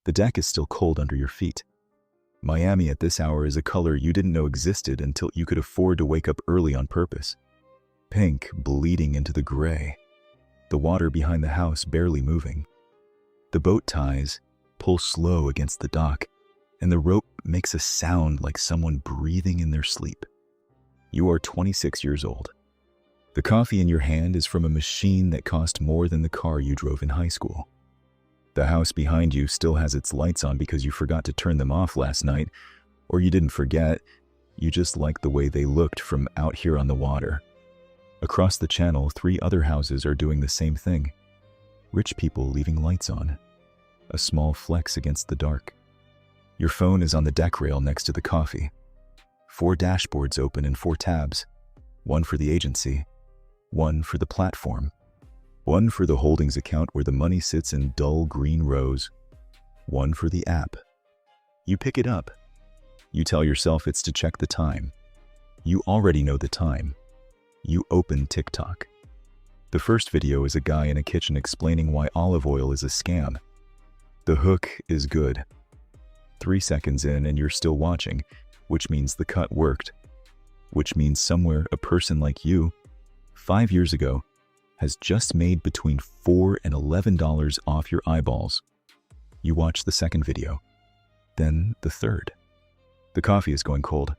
The deck is still cold under your feet. Miami at this hour is a color you didn't know existed until you could afford to wake up early on purpose. Pink bleeding into the gray. The water behind the house barely moving. The boat ties pull slow against the dock, and the rope makes a sound like someone breathing in their sleep. You are 26 years old. The coffee in your hand is from a machine that cost more than the car you drove in high school. The house behind you still has its lights on because you forgot to turn them off last night, or you didn't forget, you just liked the way they looked from out here on the water. Across the channel, 3 other houses are doing the same thing. Rich people leaving lights on. A small flex against the dark. Your phone is on the deck rail next to the coffee. 4 dashboards open and 4 tabs. 1 for the agency. 1 for the platform. 1 for the holdings account where the money sits in dull green rows. 1 for the app. You pick it up. You tell yourself it's to check the time. You already know the time. You open TikTok. The first video is a guy in a kitchen explaining why olive oil is a scam. The hook is good. 3 seconds in and you're still watching, which means the cut worked. Which means somewhere a person like you, 5 years ago, has just made between $4 and $11 off your eyeballs. You watch the second video, then the third. The coffee is going cold.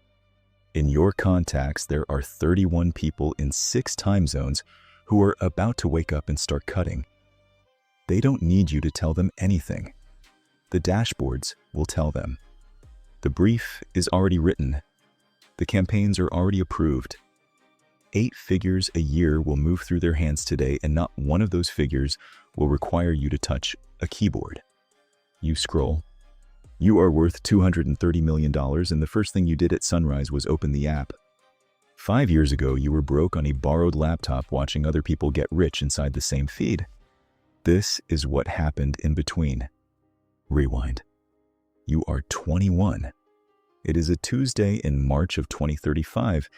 In your contacts, there are 31 people in 6 time zones who are about to wake up and start cutting. They don't need you to tell them anything. The dashboards will tell them. The brief is already written. The campaigns are already approved. 8 figures a year will move through their hands today, and not one of those figures will require you to touch a keyboard. You scroll. You are worth $230 million, and the first thing you did at sunrise was open the app. 5 years ago, you were broke on a borrowed laptop watching other people get rich inside the same feed. This is what happened in between. Rewind. You are 21. It is a Tuesday in March of 2035,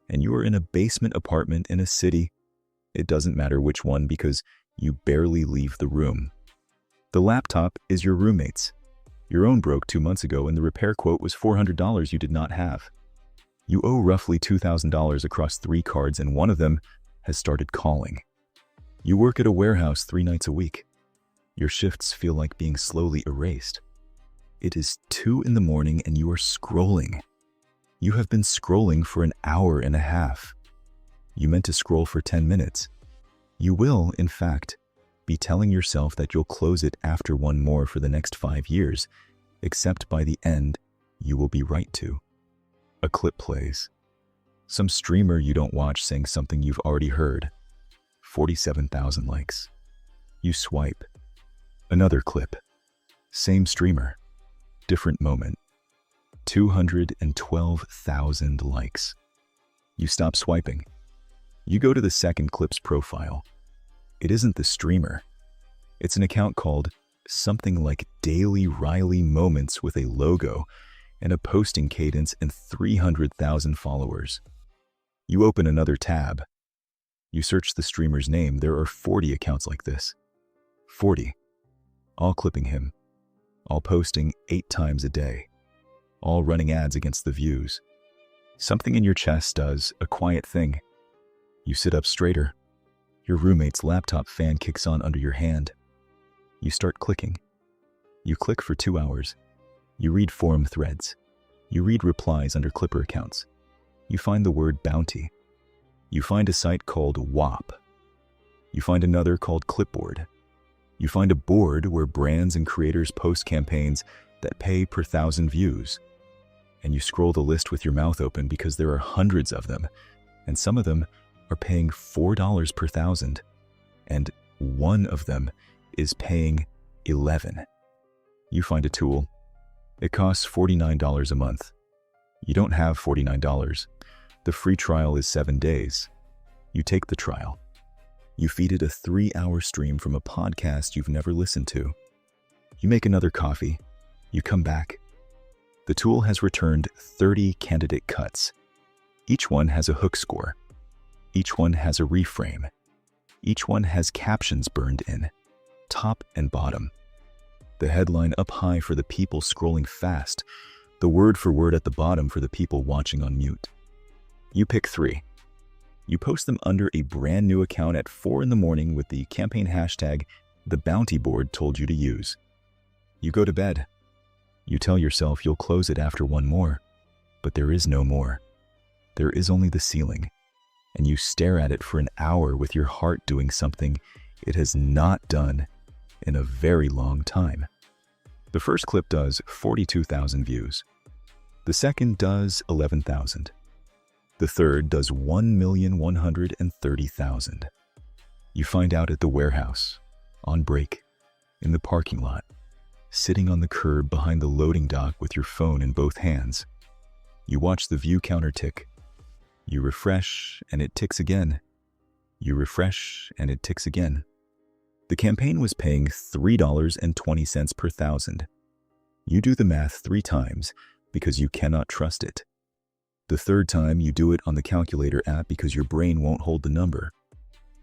and you are in a basement apartment in a city. It doesn't matter which one because you barely leave the room. The laptop is your roommate's. Your own broke 2 months ago and the repair quote was $400 you did not have. You owe roughly $2,000 across 3 cards and one of them has started calling. You work at a warehouse 3 nights a week. Your shifts feel like being slowly erased. It is 2 in the morning and you are scrolling. You have been scrolling for an hour and a half. You meant to scroll for 10 minutes. You will, in fact, be telling yourself that you'll close it after one more for the next 5 years, except by the end, you will be right to. A clip plays. Some streamer you don't watch saying something you've already heard. 47,000 likes. You swipe. Another clip. Same streamer. Different moment. 212,000 likes. You stop swiping. You go to the second clip's profile. It isn't the streamer. It's an account called something like Daily Riley Moments with a logo and a posting cadence and 300,000 followers. You open another tab. You search the streamer's name. There are 40 accounts like this. 40. All clipping him. All posting 8 times a day. All running ads against the views. Something in your chest does a quiet thing. You sit up straighter. Your roommate's laptop fan kicks on under your hand. You start clicking. You click for 2 hours. You read forum threads. You read replies under Clipper accounts. You find the word bounty. You find a site called WAP. You find another called Clipboard. You find a board where brands and creators post campaigns that pay per 1,000 views. And you scroll the list with your mouth open because there are hundreds of them, and some of them are paying $4 per 1,000, and one of them is paying $11. You find a tool. It costs $49 a month. You don't have $49. The free trial is 7 days. You take the trial. You feed it a 3-hour stream from a podcast you've never listened to. You make another coffee. You come back. The tool has returned 30 candidate cuts. Each one has a hook score. Each one has a reframe. Each one has captions burned in, top and bottom. The headline up high for the people scrolling fast, the word for word at the bottom for the people watching on mute. You pick 3. You post them under a brand new account at 4 in the morning with the campaign hashtag the bounty board told you to use. You go to bed. You tell yourself you'll close it after one more, but there is no more. There is only the ceiling, and you stare at it for an hour with your heart doing something it has not done in a very long time. The first clip does 42,000 views. The second does 11,000. The third does 1,130,000. You find out at the warehouse, on break, in the parking lot, sitting on the curb behind the loading dock with your phone in both hands. You watch the view counter tick. You refresh and it ticks again. You refresh and it ticks again. The campaign was paying $3.20 per thousand. You do the math 3 times because you cannot trust it. The third time you do it on the calculator app because your brain won't hold the number.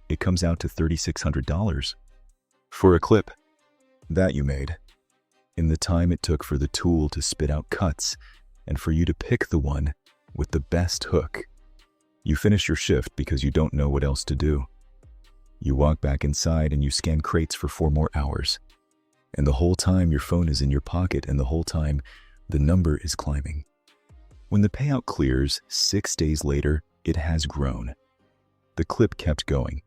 It comes out to $3,600 for a clip that you made in the time it took for the tool to spit out cuts and for you to pick the one with the best hook. You finish your shift because you don't know what else to do. You walk back inside and you scan crates for 4 more hours. And the whole time your phone is in your pocket, and the whole time the number is climbing. When the payout clears 6 days later, it has grown. The clip kept going.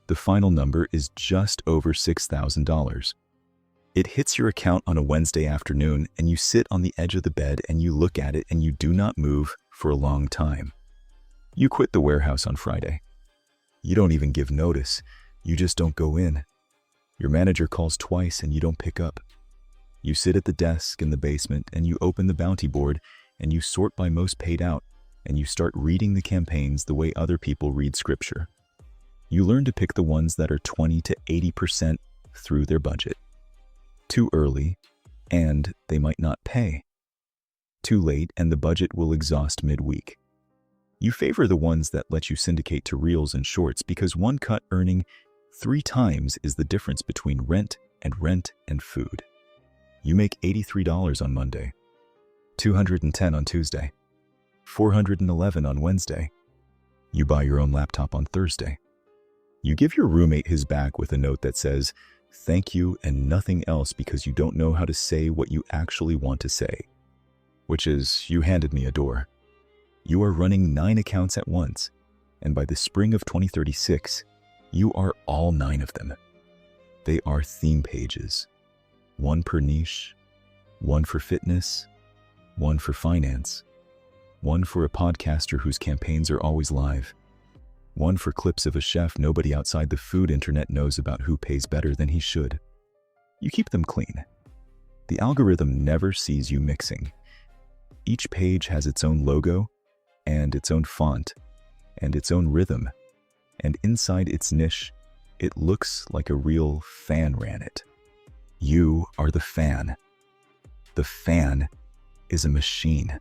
The final number is just over $6,000. It hits your account on a Wednesday afternoon, and you sit on the edge of the bed and you look at it and you do not move for a long time. You quit the warehouse on Friday. You don't even give notice. You just don't go in. Your manager calls twice and you don't pick up. You sit at the desk in the basement and you open the bounty board and you sort by most paid out and you start reading the campaigns the way other people read scripture. You learn to pick the ones that are 20 to 80% through their budget. Too early, and they might not pay. Too late, and the budget will exhaust midweek. You favor the ones that let you syndicate to reels and shorts because one cut earning 3 times is the difference between rent and food. You make $83 on Monday, $210 on Tuesday, $411 on Wednesday. You buy your own laptop on Thursday. You give your roommate his back with a note that says, "Thank you and nothing else," because you don't know how to say what you actually want to say, which is, "You handed me a door." You are running 9 accounts at once, and by the spring of 2036, you are all 9 of them. They are theme pages, 1 per niche, 1 for fitness, 1 for finance, 1 for a podcaster whose campaigns are always live, 1 for clips of a chef nobody outside the food internet knows about who pays better than he should. You keep them clean. The algorithm never sees you mixing. Each page has its own logo, and its own font, and its own rhythm, and inside its niche, it looks like a real fan ran it. You are the fan. The fan is a machine.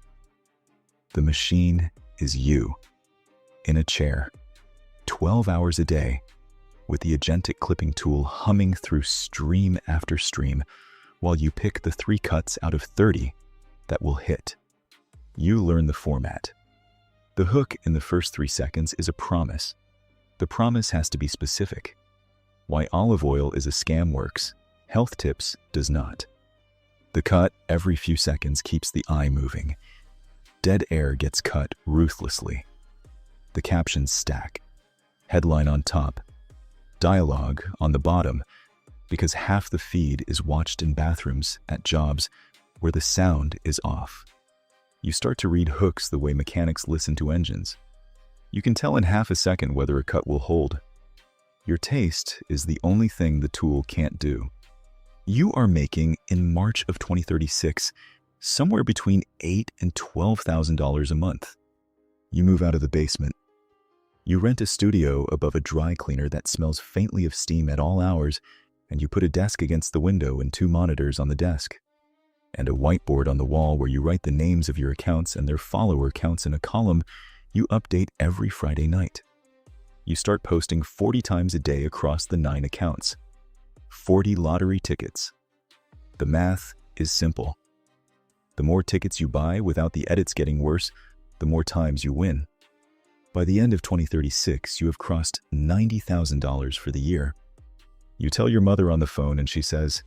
The machine is you, in a chair, 12 hours a day, with the agentic clipping tool humming through stream after stream, while you pick the 3 cuts out of 30 that will hit. You learn the format. The hook in the first 3 seconds is a promise. The promise has to be specific. Why olive oil is a scam works, health tips does not. The cut every few seconds keeps the eye moving. Dead air gets cut ruthlessly. The captions stack. Headline on top, dialogue on the bottom, because half the feed is watched in bathrooms at jobs where the sound is off. You start to read hooks the way mechanics listen to engines. You can tell in half a second whether a cut will hold. Your taste is the only thing the tool can't do. You are making, in March of 2036, somewhere between $8,000 and $12,000 a month. You move out of the basement. You rent a studio above a dry cleaner that smells faintly of steam at all hours, and you put a desk against the window and 2 monitors on the desk, and a whiteboard on the wall where you write the names of your accounts and their follower counts in a column you update every Friday night. You start posting 40 times a day across the 9 accounts. 40 lottery tickets. The math is simple. The more tickets you buy without the edits getting worse, the more times you win. By the end of 2036, you have crossed $90,000 for the year. You tell your mother on the phone and she says,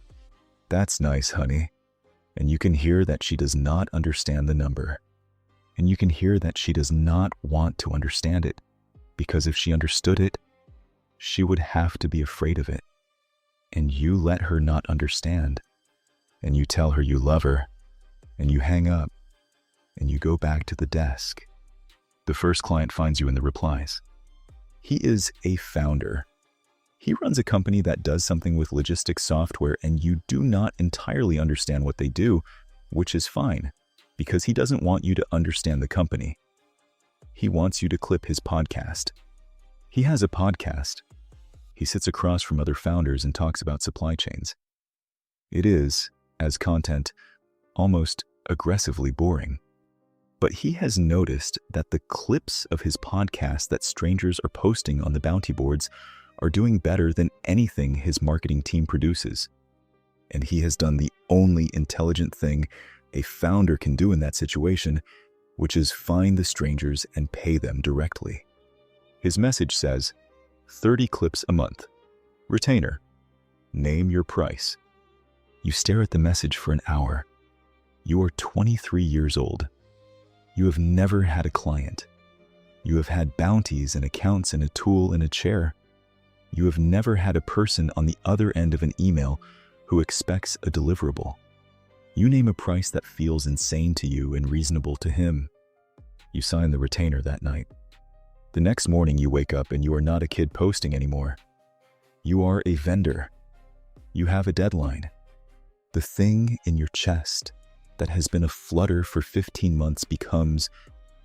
"That's nice, honey." And you can hear that she does not understand the number. And you can hear that she does not want to understand it, because if she understood it, she would have to be afraid of it. And you let her not understand. And you tell her you love her. And you hang up. And you go back to the desk. The first client finds you in the replies. He is a founder. He runs a company that does something with logistics software, and you do not entirely understand what they do, which is fine, because he doesn't want you to understand the company. He wants you to clip his podcast. He has a podcast. He sits across from other founders and talks about supply chains. It is, as content, almost aggressively boring. But he has noticed that the clips of his podcast that strangers are posting on the bounty boards are doing better than anything his marketing team produces. And he has done the only intelligent thing a founder can do in that situation, which is find the strangers and pay them directly. His message says, 30 clips a month. Retainer. Name your price. You stare at the message for an hour. You are 23 years old. You have never had a client. You have had bounties and accounts and a tool and a chair. You have never had a person on the other end of an email who expects a deliverable. You name a price that feels insane to you and reasonable to him. You sign the retainer that night. The next morning you wake up and you are not a kid posting anymore. You are a vendor. You have a deadline. The thing in your chest that has been a flutter for 15 months becomes,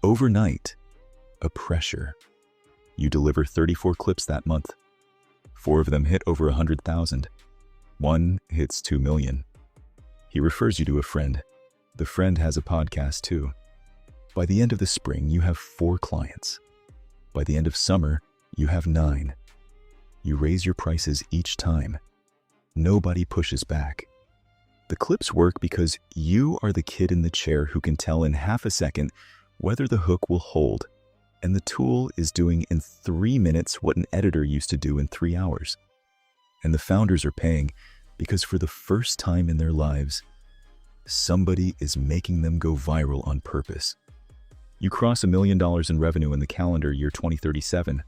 overnight, a pressure. You deliver 34 clips that month. 4 of them hit over 100,000. 1 hits 2 million. He refers you to a friend. The friend has a podcast too. By the end of the spring, you have 4 clients. By the end of summer, you have 9. You raise your prices each time. Nobody pushes back. The clips work because you are the kid in the chair who can tell in half a second whether the hook will hold, and the tool is doing in 3 minutes what an editor used to do in 3 hours. And the founders are paying because for the first time in their lives, somebody is making them go viral on purpose. You cross $1 million in revenue in the calendar year 2037.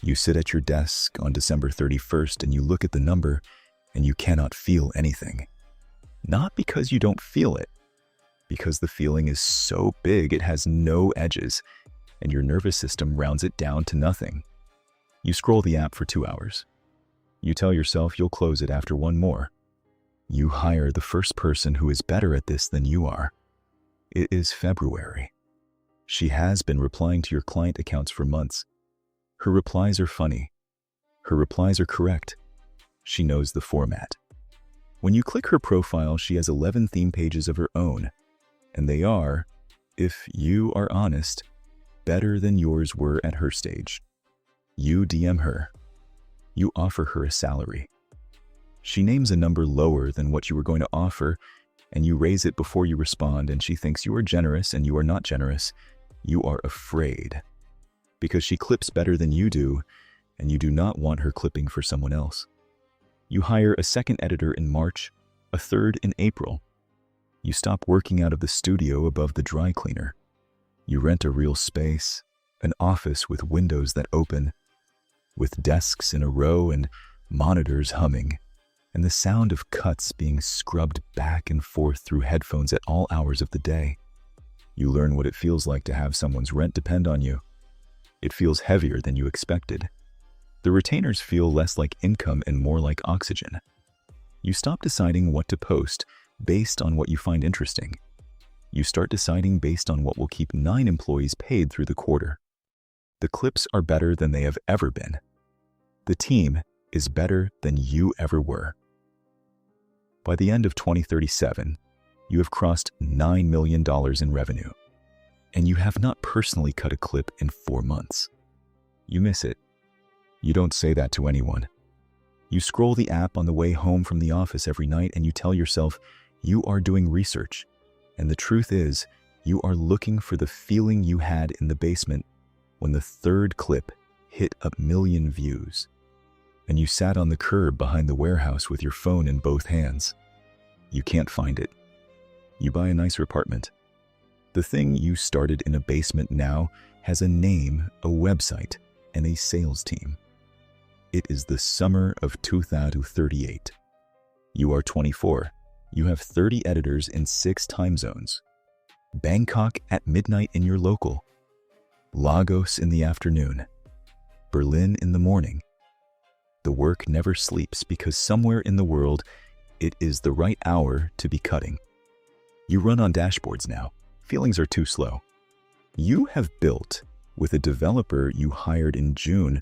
You sit at your desk on December 31st and you look at the number and you cannot feel anything. Not because you don't feel it, because the feeling is so big it has no edges and your nervous system rounds it down to nothing. You scroll the app for 2 hours. You tell yourself you'll close it after 1 more. You hire the first person who is better at this than you are. It is February. She has been replying to your client accounts for months. Her replies are funny. Her replies are correct. She knows the format. When you click her profile, she has 11 theme pages of her own, and they are, if you are honest, better than yours were at her stage. You DM her. You offer her a salary. She names a number lower than what you were going to offer, and you raise it before you respond, and she thinks you are generous and you are not generous. You are afraid. Because she clips better than you do, and you do not want her clipping for someone else. You hire a second editor in March, a third in April. You stop working out of the studio above the dry cleaner. You rent a real space, an office with windows that open, with desks in a row and monitors humming, and the sound of cuts being scrubbed back and forth through headphones at all hours of the day. You learn what it feels like to have someone's rent depend on you. It feels heavier than you expected. The retainers feel less like income and more like oxygen. You stop deciding what to post based on what you find interesting. You start deciding based on what will keep 9 employees paid through the quarter. The clips are better than they have ever been. The team is better than you ever were. By the end of 2037, you have crossed $9 million in revenue, and you have not personally cut a clip in 4 months. You miss it. You don't say that to anyone. You scroll the app on the way home from the office every night and you tell yourself you are doing research. And the truth is, you are looking for the feeling you had in the basement when the third clip hit 1 million views. And you sat on the curb behind the warehouse with your phone in both hands. You can't find it. You buy a nicer apartment. The thing you started in a basement now has a name, a website, and a sales team. It is the summer of 2038. You are 24. You have 30 editors in 6 time zones. Bangkok at midnight in your local. Lagos in the afternoon. Berlin in the morning. The work never sleeps because somewhere in the world, it is the right hour to be cutting. You run on dashboards now. Feelings are too slow. You have built, with a developer you hired in June,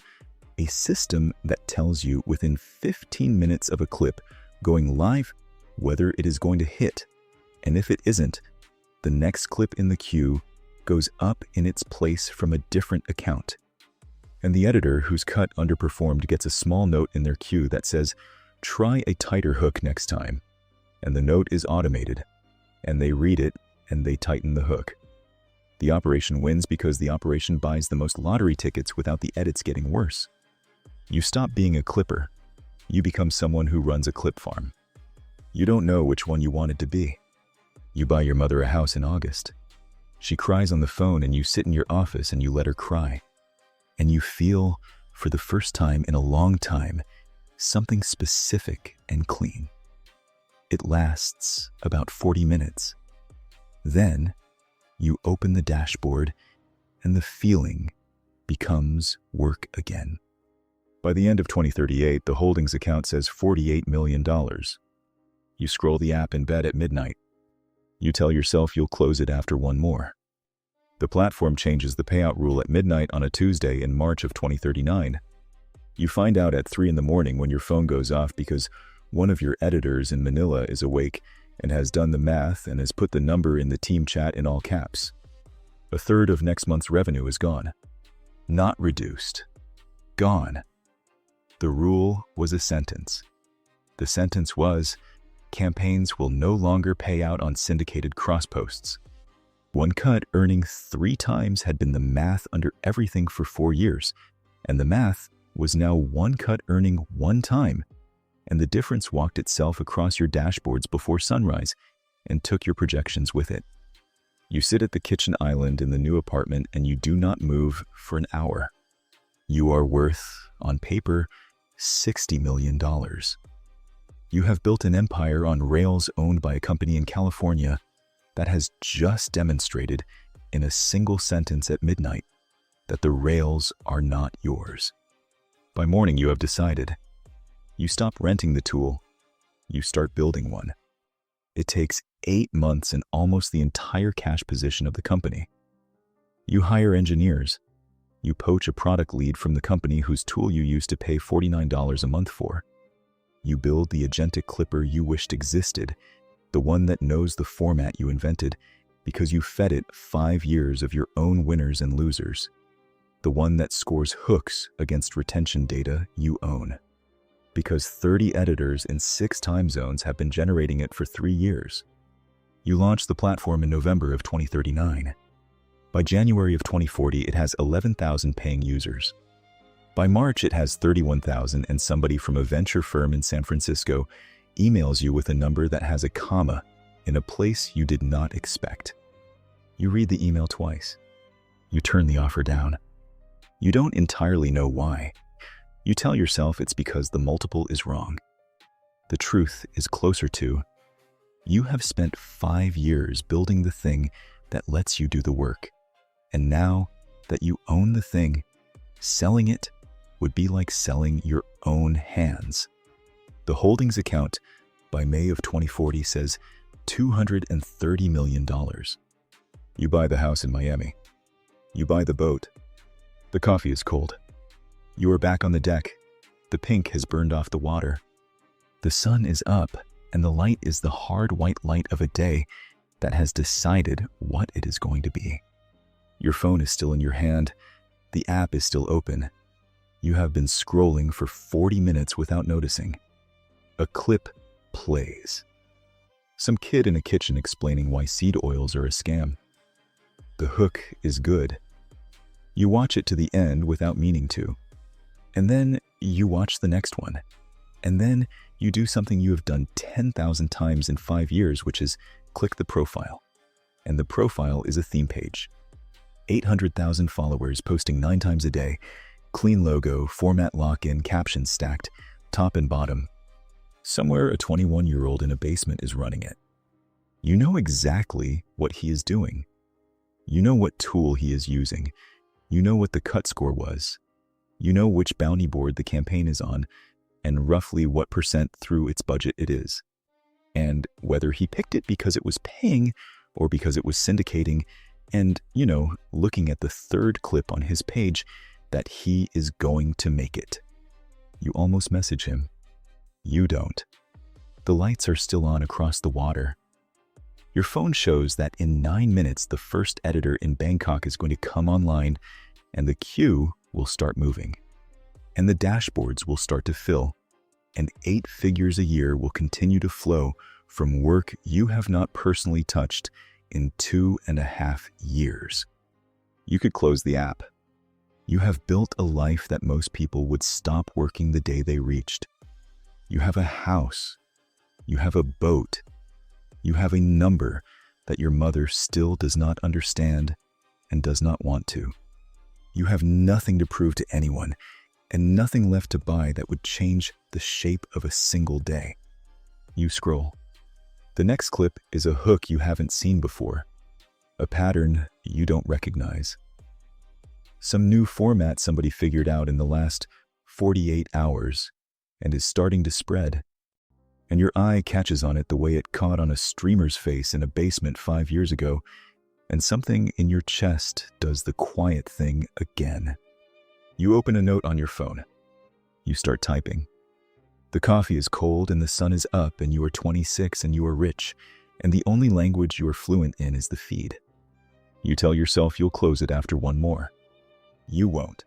a system that tells you within 15 minutes of a clip going live whether it is going to hit, and if it isn't, the next clip in the queue goes up in its place from a different account. And the editor whose cut underperformed gets a small note in their queue that says, "Try a tighter hook next time." And the note is automated, and they read it and they tighten the hook. The operation wins because the operation buys the most lottery tickets without the edits getting worse. You stop being a clipper. You become someone who runs a clip farm. You don't know which one you wanted to be. You buy your mother a house in August. She cries on the phone and you sit in your office and you let her cry. And you feel, for the first time in a long time, something specific and clean. It lasts about 40 minutes. Then, you open the dashboard and the feeling becomes work again. By the end of 2038, the holdings account says $48 million. You scroll the app in bed at midnight. You tell yourself you'll close it after one more. The platform changes the payout rule at midnight on a Tuesday in March of 2039. You find out at 3 in the morning when your phone goes off because one of your editors in Manila is awake and has done the math and has put the number in the team chat in all caps. 1/3 of next month's revenue is gone. Not reduced. Gone. The rule was a sentence. The sentence was, campaigns will no longer pay out on syndicated cross-posts. One cut earning 3 times had been the math under everything for 4 years, and the math was now one cut earning 1 time, and the difference walked itself across your dashboards before sunrise and took your projections with it. You sit at the kitchen island in the new apartment and you do not move for an hour. You are worth, on paper, $60 million. You have built an empire on rails owned by a company in California that has just demonstrated in a single sentence at midnight that the rails are not yours. By morning, you have decided. You stop renting the tool. You start building one. It takes 8 months and almost the entire cash position of the company. You hire engineers. You poach a product lead from the company whose tool you used to pay $49 a month for. You build the agentic clipper you wished existed, the one that knows the format you invented because you fed it 5 years of your own winners and losers, the one that scores hooks against retention data you own, because 30 editors in 6 time zones have been generating it for 3 years. You launch the platform in November of 2039. By January of 2040, it has 11,000 paying users. By March, it has 31,000, and somebody from a venture firm in San Francisco emails you with a number that has a comma in a place you did not expect. You read the email twice. You turn the offer down. You don't entirely know why. You tell yourself it's because the multiple is wrong. The truth is closer to, you have spent 5 years building the thing that lets you do the work. And now that you own the thing, selling it would be like selling your own hands. The holdings account by May of 2040 says $230 million. You buy the house in Miami. You buy the boat. The coffee is cold. You are back on the deck. The pink has burned off the water. The sun is up, and the light is the hard white light of a day that has decided what it is going to be. Your phone is still in your hand. The app is still open. You have been scrolling for 40 minutes without noticing. A clip plays. Some kid in a kitchen explaining why seed oils are a scam. The hook is good. You watch it to the end without meaning to. And then you watch the next one. And then you do something you have done 10,000 times in 5 years, which is click the profile. And the profile is a theme page. 800,000 followers posting 9 times a day. Clean logo, format lock-in, captions stacked, top and bottom. Somewhere a 21-year-old in a basement is running it. You know exactly what he is doing. You know what tool he is using. You know what the cut score was. You know which bounty board the campaign is on, and roughly what % through its budget it is. And whether he picked it because it was paying or because it was syndicating, and, looking at the third clip on his page, that he is going to make it. You almost message him. You don't. The lights are still on across the water. Your phone shows that in 9 minutes, the first editor in Bangkok is going to come online, and the queue will start moving. And the dashboards will start to fill, and 8 figures a year will continue to flow from work you have not personally touched in 2.5 years. You could close the app. You have built a life that most people would stop working the day they reached. You have a house. You have a boat. You have a number that your mother still does not understand and does not want to. You have nothing to prove to anyone and nothing left to buy that would change the shape of a single day. You scroll. The next clip is a hook you haven't seen before, a pattern you don't recognize. Some new format somebody figured out in the last 48 hours and is starting to spread. And your eye catches on it the way it caught on a streamer's face in a basement 5 years ago, and something in your chest does the quiet thing again. You open a note on your phone. You start typing. The coffee is cold and the sun is up and you are 26 and you are rich, and the only language you are fluent in is the feed. You tell yourself you'll close it after one more. You won't.